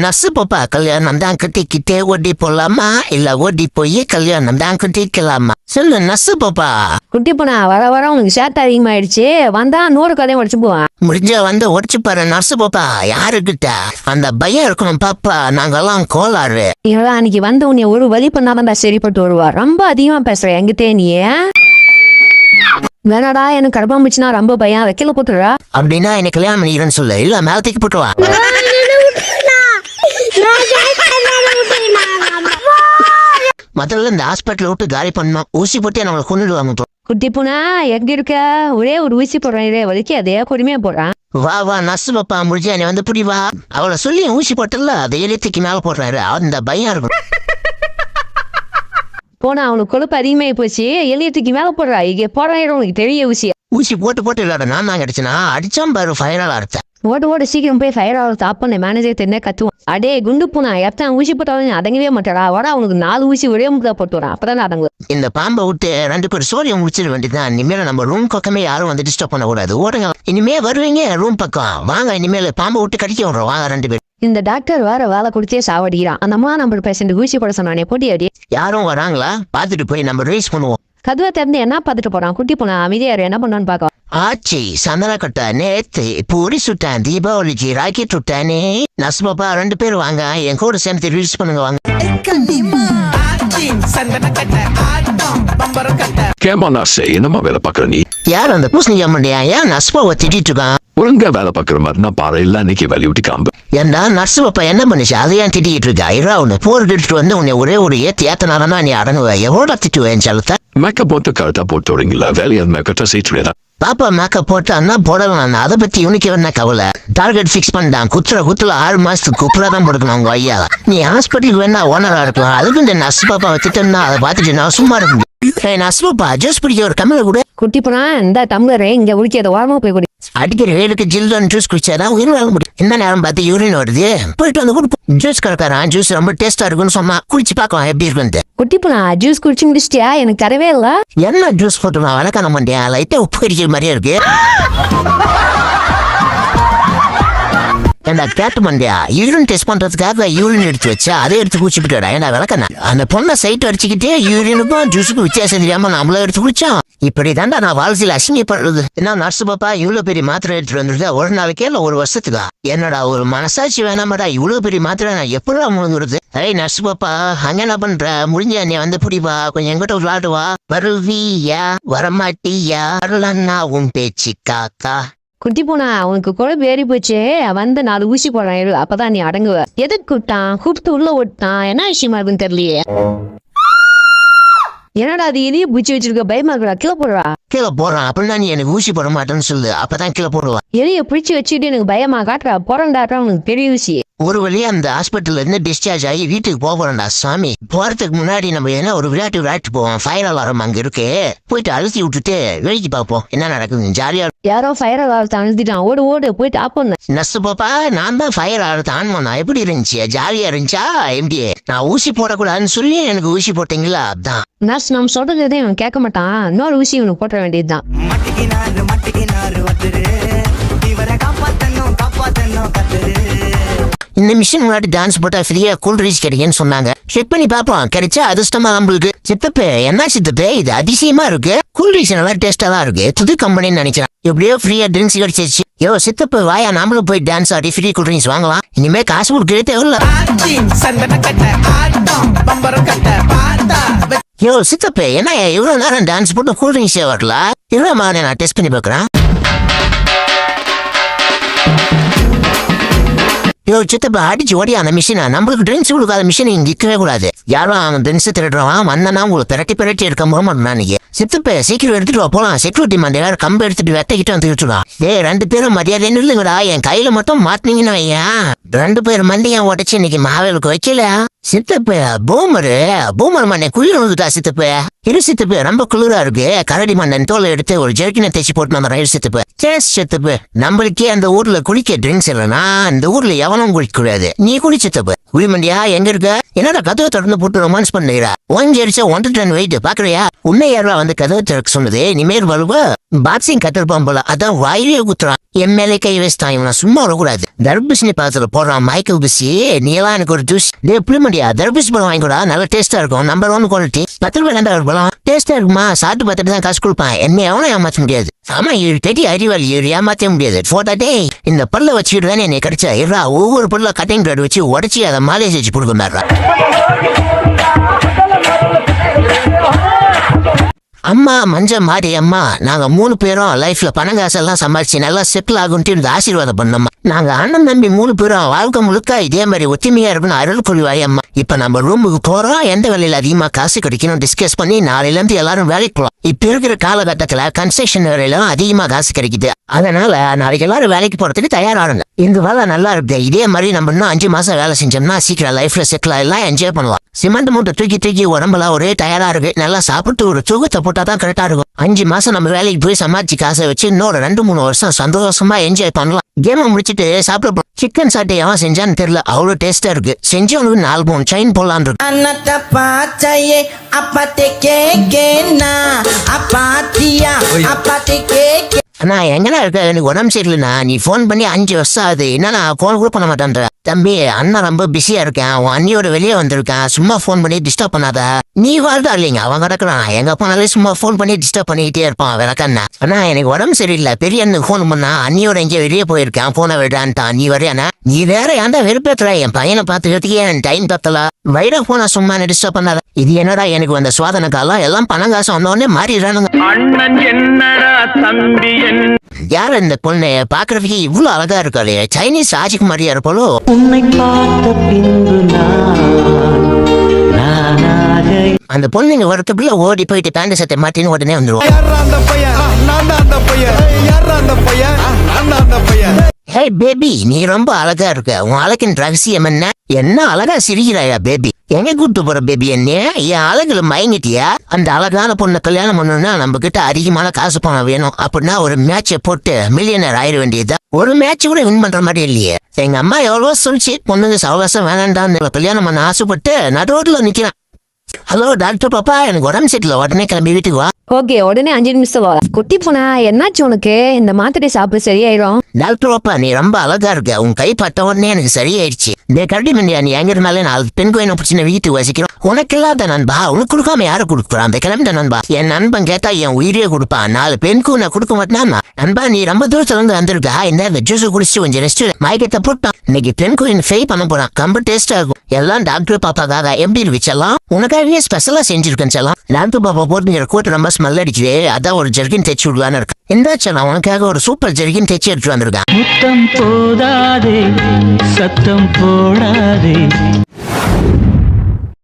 Nurse பாப்பா கல்யாணம் தான் கட்டிக்கிட்டே ஓடி போலாமா இல்ல ஓடி போய் கல்யாணம் தான் கட்டிக்கலாமா சொல்லு நர்ஸு பாப்பா. குட்டி போனா வர வர உனக்கு சேட்டை அதிகமாயிடுச்சு. வந்தா 100 கதையும் உடச்சு போவான். முடிஞ்ச வந்து உடச்சு பாரு நர்ஸு பாப்பா. யாருக்கிட்ட அந்த பயம் இருக்கணும் பாப்பா. நாங்கெல்லாம் கோளாறு. இவன் அன்னைக்கு வந்து உன்னை ஒரு வழி பண்ணாதான்டா சரிப்பட்டு வருவா. ரொம்ப அதிகமா பேசுற எங்கிட்டே நீ. வேணாடா எனக்கு கர்ப்பம்புச்சுனா ரொம்ப பயம். வைக்கல போட்டுறா. அப்படின்னா எனக்கு கல்யாணம் பண்ணிக்கிறேன்னு சொல்லு. இல்ல மேல தூக்கி போட்டுவா. முதல்ல இந்த ஹாஸ்பிட்டல் விட்டு காலி பண்ணோம். ஊசி போட்டு நம்மளை கொண்டுடுவாங்க. குட்டி பூனா எங்க இருக்க? ஒரே ஒரு ஊசி போடுறேன். இதே வலிக்கு அதே கொடுமையா போடுறான். வா வா நர்ஸு பாப்பா முடிஞ்சா நீ வந்து புடி வா. அவளை சொல்லி ஊசி போட்டல அதை எழுத்துக்கு மேல போடுறாரு. அந்த பயம் இருக்கும். போனா அவனுக்கு கொழுப்பு அதிகமாகி போச்சு. எலியத்துக்கு மேல போடுறா. இங்க போடுறான் உனக்கு தெரிய ஊசியா. ஊசி போட்டு போட்டு இல்லாட நான் கிடைச்சுனா அடிச்சான் பாரு ஃபயரால் அடிச்சேன். ஓட சீக்கிரம் போய் ஃபயர் ஆள் தாப்பண்ண மேனேஜர் தெரிஞ்ச கத்துவான். அடே குண்டு பூனா எத்தனை ஊசி போட்டாலும் அதங்கவே மாட்டாடா. வர அவனுக்கு 4 ஊசி ஒரே முட்டா போட்டு வரான். அப்பதான் அதங்க. இந்த பாம்பை விட்டு 2 பேர் சோரியம் முடிச்சிட வேண்டியதுதான். இனிமேல நம்ம ரூம் பக்கமே யாரும் வந்து டிஸ்டர்ப் பண்ண கூடாது. ஓடுங்க இனிமே வருவீங்க ரூம் பக்கம் வாங்க. இனிமேல பாம்பை விட்டு கடிக்க விடுறோம் வாங்க 2 பேர். இந்த டாக்டர் வேற வேலை கொடுத்தே சாவடிக்கிறான். அந்த அம்மா நம்பர் பேஷண்ட் ஊசி போட சொன்னானே போட்டியாடி. யாரும் வராங்களா பாத்துட்டு போய் நம்ம ரேஸ் பண்ணுவோம். கதுவை திறந்து என்ன பாத்துட்டு போறான். குட்டி போனா அமைதியாரு என்ன பண்ணான்னு பாக்க. ஆச்சி சந்தனக்கட்டை நேத்து பூரி சுட்டான். தீபாவளிக்கு ராக்கெட் விட்டானே. நர்ஸ் பாப்பா 2 பேர் வாங்க என் கூட சேர்ந்து ரீல்ஸ் பண்ணுங்க வாங்க. கேமா நர்ஸே என்னமா வேலை பாக்குற நீ? யார் அந்த பூசணி அம்மண்டியா? ஏன் நர்ஸ் பாப்பா திட்டிட்டு இருக்கான்? ஒழுங்கா வேலை பாக்குற மாதிரி நான் பாரு இல்ல இன்னைக்கு வேலையை விட்டு காம்பு. ஏன்னா நர்ஸ் பாப்பா என்ன பண்ணுச்சு அதை ஏன் திட்டிட்டு இருக்கா? இரா உன்னை போர் எடுத்துட்டு வந்து உன்னை ஒரே ஒரு ஏத்தனாலனா நீ அடங்குவ. எவ்வளோ திட்டுவேன் செலுத்த. மேக்கப் போட்டு கரெக்டா போட்டு வரீங்களா? வேலையை மேக்கத்தை சீட்டுவேன். பாப்பா மேக்கப் போட்டு அண்ணா போடலாம். அதை பத்தி இவனுக்கு என்ன கவலை? டார்கெட் ஃபிக்ஸ் பண்ணிட்டான். குத்துல 6 மாசத்துக்கு குப்புறதான் கொடுக்கணும் உங்க ஐயா. நீ ஹாஸ்பிட்டலுக்கு வேணா ஓனரா இருக்கலாம். அதுக்கு இந்த நர்ஸ் பாப்பா வச்சுட்டேன்னா அதை பார்த்துட்டு நான் சும்மா இருக்கும். நர்ஸ் பாப்பா ஜூஸ் பிடிக்க ஒரு கம்மில கூட. குட்டி போனா இந்த டம்ளரை இங்க உடிக்காத ஓரமா போய் குடி. அடிக்கிற வேலுக்கு ஜில்லுன்னு ஜூஸ் குடிச்சாதான் உயிர் வாழ முடியும். என்ன நேரம் பார்த்து யூரின் வருது. போயிட்டு வந்து கொடுப்போம். ஜூஸ் கலக்காரான். ஜூஸ் ரொம்ப டேஸ்டா இருக்குன்னு சொன்னா குடிச்சு பார்க்கலாம் எப்படி இருக்குன்னு. குட்டி போனா ஜூஸ் குடிச்சு முடிச்சிட்டியா? எனக்கு தரவே இல்ல. என்ன ஜூஸ் போட்டு நான் வளர்க்க மாட்டேன். லைட்டா உப்பு கடிக்கிற மாதிரியே இருக்கு. ஏண்டா கேட்டு மண்டியா யூரின் டெஸ்ட் பண்றதுக்காக யூரின் எடுத்து வச்சா அதை எடுத்து குடிச்சுக்கிட்டா. ஏன்னா விளக்கண்ணா அந்த பொண்ணை சைட் அடிச்சுக்கிட்டே யூரினுக்கும் ஜூஸுக்கும் வித்தியாசம் தெரியாம நம்மள எடுத்து குடிச்சோம். இப்படி தாண்டா நான் வாழ்க்கையில் அசிங்கப்படுறது. என்ன நர்ஸ் பாப்பா இவ்வளவு பெரிய மாத்திரை எடுத்துட்டு வந்துருது ஒரு நாளைக்கே இல்ல ஒரு வருஷத்துக்கா? என்னடா ஒரு மனசாட்சி வேணாமாடா? இவ்வளவு பெரிய மாத்திரை நான் எப்படா முழுங்குறது? ஏய் நர்ஸ் பாப்பா அங்க என்ன பண்ற? முடிஞ்ச நீ வந்து புடிப்பா கொஞ்சம் எங்கிட்ட விளையாடுவா. வருவியா வரமாட்டியா? வரலன்னா உன் பேச்சு காக்கா. குட்டி போனா உனக்கு குழம்பு ஏறி போச்சு. வந்து 4 ஊசி போடுறான். அப்பதான் நீ அடங்குவ. எதுக்கு கூப்பிட்டான்? கூப்பிட்டு உள்ள ஓட்டான். என்ன விஷயமா இருக்குன்னு தெரியலையே. என்னடா அது எதையும் பூச்சி வச்சிருக்க? பயமா இருக்கா? கீழே போடுறா. கீழே போடுறான் அப்படின்னா நீ எனக்கு ஊசி போட மாட்டேன்னு சொல்லு. அப்பதான் கீழே போடுவான். எதைய பிடிச்சி வச்சுட்டு எனக்கு பயமா காட்டுறா. போறேன்டாட்டா உனக்கு பெரிய ஊசி. ஒரு வழியா அந்த ஹாஸ்பிட்டல்ல இருந்து டிஸ்சார்ஜ் ஆகி வீட்டுக்கு போறேன்டா சாமி. போறதுக்கு முன்னாடி நம்ம என்ன ஒரு விளையாட்டு போவோம். ஃபயர் அலாரம் அங்க இருக்கு. போயிட்டு அழுத்தி விட்டுட்டு வேடிக்கை பார்ப்போம் என்ன நடக்குது. ஜாலியா. யாரோ ஃபயர் அலாரத்தை அழுத்திட்டான். ஓடு போயிட்டு ஆப்போம். நர்ஸ் பாப்பா நான் தான் ஃபயர் அலாரத்தை ஆன் பண்ணா. எப்படி இருந்துச்சு? ஜாலியா இருந்துச்சா? எப்படி நான் ஊசி போடக்கூடாதுன்னு சொல்லி எனக்கு ஊசி போட்டீங்களா? அதான் நர்ஸ் நம்ம சொல்றது எதையும் இவன் கேட்க மாட்டான். இன்னொரு ஊசி இவனுக்கு போட்ட வேண்டியதுதான். இந்த மிஷின் முன்னாடி டான்ஸ் போட்டா ஃப்ரீயா கூல் ட்ரிங்க்ஸ் கிடைக்குன்னு சொன்னாங்க. செக் பண்ணி பாப்போம். கிடைச்சா அதிர்ஷ்டமா நம்மளுக்கு. சித்தப்பே என்ன சித்தப்பே இது அதிசயமா இருக்கு. கூல் ட்ரிங்க்ஸ் நல்லா டேஸ்டா தான் இருக்கு. புது கம்பெனின்னு நினைக்கிறேன். எப்படியோ ஃப்ரீயா ட்ரிங்க்ஸ் கிடைச்சிருச்சு. யோ சித்தப்ப வாயா நாமளும் போய் டான்ஸ் ஆடி ஃப்ரீ கூல் ட்ரிங்க்ஸ் வாங்கலாம். இனிமே காசு கொடுக்கவே தேவையில்ல. யோ சித்தப்பே என்ன இவ்வளவு நேரம் டான்ஸ் போட்டு கூல் ட்ரிங்க்ஸே வரல? இவ்வளவு மாதிரி நான் டெஸ்ட் பண்ணி பாக்குறேன். யோ சித்தப்பா அடிச்சு ஓடி அந்த மிஷினை. நம்மளுக்கு ட்ரிங்க்ஸ் கொடுக்காத மிஷின் இங்க இருக்கவே கூடாது. யாரும் அவங்க ட்ரிங்க்ஸ் திருடுறவன் வந்தனா உங்களுக்கு பிரட்டி எடுக்க போக நீங்க. சித்தப்ப சீக்கிரம் எடுத்துட்டு வா போலாம். செக்யூரிட்டி மண்ட எல்லாரும் கம்பு எடுத்துட்டு வெட்டிக்கிட்டு வந்து விட்டுலாம். 2 பேரும் மரியாதை இல்லைங்கடா. என் கையில மட்டும் மாட்டினீங்கன்னு வையா 2 பேர் மண்டையா உடச்சு இன்னைக்கு மாவேலுக்கு வைக்கல. சித்தப்பு பூமர் மண்ணை குளிர் வந்துட்டா சித்தப்பு. இரு சித்தப்பு ரொம்ப குளிரா இருக்கு. கரடி மண்ணன் தோலை எடுத்து ஒரு ஜெர்கினை தேய்ச்சி போட்டு நம்ம ரயில் சித்தப்பு. சேஸ் சித்தப்பு, நம்மளுக்கே அந்த ஊர்ல குளிக்க ட்ரிங்க்ஸ் இல்லைன்னா இந்த ஊர்ல எவனும் குளிக்க கூடாது. நீ குளி சித்தப்பு. குளிமண்டியா எங்க இருக்க? என்னடா கதவை திறந்து போட்டு ரொமான்ஸ் பண்ணுறா? 1 டன் வெயிட் பாக்குறியா? உன்னை யாரா வந்து கதவை திறக்க சொன்னது? இனிமேல் வருவ பாக்ஸிங் கத்திருப்பான் போல, அதான் வாயிலே குத்துறான். என் மேலே கை வச்சுட்டான். இவனை சும்மா வரக்கூடாது. தர்பூசணி பாத்திர போடுறான் மைக்கேல் பிசி. நீ எல்லாம் எனக்கு ஒரு ஜூஸ் புளிமண்டியா தர்பூசணி பழம் வாங்கிக்கூடா, நல்லா டேஸ்டா இருக்கும். Number 1 quality. 10 ரூபாய் ஒரு பழம் டேஸ்டா இருக்குமா? சாப்பிட்டு பார்த்துட்டு தான் காசு கொடுப்பான். என்ன எவனும் ஏமாற்ற முடியாது. ஆமா பெரிய அறிவாளி ஏமாத்த முடியாது. போட்டா டே இந்த பல்ல வச்சுட்டு தானே என்னை கிடைச்சா இருறா. ஒவ்வொரு பல்ல கட்டிங் பிளேட் வச்சு உடச்சி அதை மாலை செஞ்சு கொடுக்க மாட்டா. அம்மா மஞ்ச மாறி அம்மா, நாங்க 3 பேரும் லைஃப்ல பணம் காசெல்லாம் சம்பாதிச்சு நல்லா செட்டில் ஆகுன்ட்டு இந்த ஆசீர்வாதம் பண்ணோம்மா. நாங்க அண்ணன் தம்பி 3 பேரும் வாழ்க்கை முழுக்க இதே மாதிரி ஒற்றுமையா இருக்குன்னு அருள் கொள்வாய் அம்மா. இப்ப நம்ம ரூமுக்கு போறோம். எந்த வேலையில அதிகமா காசு கிடைக்கணும் டிஸ்கஸ் பண்ணி நாளையில இருந்து எல்லாரும் வேலைக்கு போலாம். இப்ப இருக்கிற காலகட்டத்துல கன்ஸ்ட்ரக்ஷன் வேலையில அதிகமா காசு கிடைக்குது. அதனால நாளைக்கு எல்லாரும் வேலைக்கு போறதுக்கு தயாராகுங்க. இந்த வேலை நல்லா இருக்கு. இதே மாதிரி நம்ம இன்னும் 5 மாசம் வேலை செஞ்சோம்னா சீக்கிரம் லைஃப்ல செட்டில் ஆகலாம், என்ஜாய் பண்ணலாம். சிமெண்ட் மூட்டை தூக்கி உடம்புல ஒரே டயர்டா இருக்கு. நல்லா சாப்பிட்டு ஒரு தூக்கத்தை போட்டா தான் கரெக்டா இருக்கும். 5 மாசம் நம்ம வேலைக்கு போய் சமாளிச்சு காசை வச்சு இன்னொரு 2-3 வருஷம் சந்தோஷமா என்ஜாய் பண்ணலாம். கேமை முடிச்சிட்டு சாப்பிட சிக்கன் சாட்டை எவன் செஞ்சான்னு தெரியல, அவ்வளவு டேஸ்டா இருக்கு. செஞ்சவனுக்கு 4 பவுன் செயின் போடலான் இருக்கு. அண்ணா எங்கடா இருக்க? எனக்கு உடம்பு சரியில்லைண்ணா. நீ போன் பண்ணி 5 வருஷம் ஆகுது. என்னன்னா போன் கூட பண்ண மாட்டேன்ற. தம்பி அண்ணன் ரொம்ப பிஸியா இருக்கேன். உன் அண்ணியோட வெளியே வந்திருக்கேன். சும்மா போன் பண்ணி டிஸ்டர்ப் பண்ணாத. நீ வாழ்தா இல்லைங்க அவன் கிடக்குறான். எங்க போனாலே சும்மா போன் பண்ணி டிஸ்டர்ப் பண்ணிக்கிட்டே இருப்பான். விளக்கண்ணா அண்ணா எனக்கு உடம்பு சரியில்லை. பெரிய அண்ணனுக்கு போன் பண்ணா அண்ணியோட எங்கேயோ வெளியே போயிருக்கேன். போனை விடான்ட்டான். நீ வரையாண்ணா? நீ வேற ஏன்டா வெறுப்பேத்துற? என் பையனை பார்த்துக்கிறதுக்கே என் டைம் தத்தல. வைர போனா சும்மா டிஸ்டர்ப் பண்ணாத. இது என்னடா எனக்கு வந்த சுவாதன காலம். எல்லாம் பணம் காசு வந்தோடனே மாறிடுறானுங்க. யார் இந்த பொண்ணு? பாக்குறதுக்கு இவ்வளவு அழகா இருக்காரு. சைனீஸ் ராஜகுமாரியா இருப்போலோ. அந்த பொண்ணுங்க வரத்துக்குள்ள ஓடி போயிட்டு பேண்ட் சட்டை மாட்டின்னு உடனே வந்துருவோம். ஹே பேபி, நீ ரொம்ப அழகா இருக்க. உன் அழகின் ரகசியம் என்ன? என்ன அழகா சிரிக்கிறாயா பேபி? எங்க கூட்டு போற பேபி? என்ன என் அழகுல மயங்கிட்டியா? அந்த அழகான பொண்ணை கல்யாணம் பண்ணணும்னா நம்ம கிட்ட அதிகமான காசு பணம் வேணும். அப்படின்னா ஒரு மேட்சை போட்டு மில்லியனர் ஆயிட வேண்டியதுதான். ஒரு மேட்ச் கூட வின் பண்ற மாதிரி இல்லையே. எங்க அம்மா எவ்வளவோ சொல்லிச்சு, பொண்ணுங்க சவகாசம் வேணாண்டான்னு. கல்யாணம் பண்ண ஆசைப்பட்டு நடுரோட்ல நிக்கிறான். ஹலோ டாக்டர் பாப்பா, எனக்கு உடம்பு சரியில்லை, உடனே கிளம்பி வீட்டுக்கு வா. ஓகே உடனே 5 நிமிஷம் வா. குட்டி போனா என்னாச்சு உனக்கு? இந்த மாத்திரை சாப்பிட்டு சரியாயிரும். டாக்டர் பாப்பா நீ ரொம்ப அழகா இருக்க. உன் கை பட்ட உடனே எனக்கு சரியாயிடுச்சு. இந்த கரடி மண்டியா நீ எங்க இருந்தாலே 4 பெண் கோயினை பிடிச்சி வீட்டுக்கு வசிக்கிறோம். உனக்கு இல்லாத நண்பா, உனக்கு கொடுக்காம யாரு கொடுக்குறான்? அந்த கிளம்பிட்ட நண்பா. என் நண்பன் கேட்டா என் உயிரியே கொடுப்பான். 4 பெண்க்கு நான் கொடுக்க மாட்டேன்னா நண்பா நீ ரொம்ப தூரத்துல இருந்து வந்திருக்கா. இந்த ஜூஸ் குடிச்சு கொஞ்சம் ரெஸ்ட் மயக்கத்தை போட்டான். இன்னைக்கு பெண் கோயின் ஃபெய் பண்ண போறான். ரொம்ப டேஸ்டா இருக்கும். எல்லாம் டாக்டர் பாப்பாக்காக. எப்படி இருந்துச்செல்லாம்? உனக்காகவே ஸ்பெஷலா செஞ்சிருக்கேன் செல்லாம். டாக்டர் பாப்பா போட்டு கோட் ரொம்ப ஸ்மெல் அடிக்குது. அதான் ஒரு ஜெர்கின் தைச்சு விடலான்னு இருக்கு. எந்தாச்சா உனக்காக ஒரு சூப்பர் ஜெர்கின் தைச்சு எடுத்து வந்திருக்கான். முத்தம் போதாதே, சத்தம் போடாதே,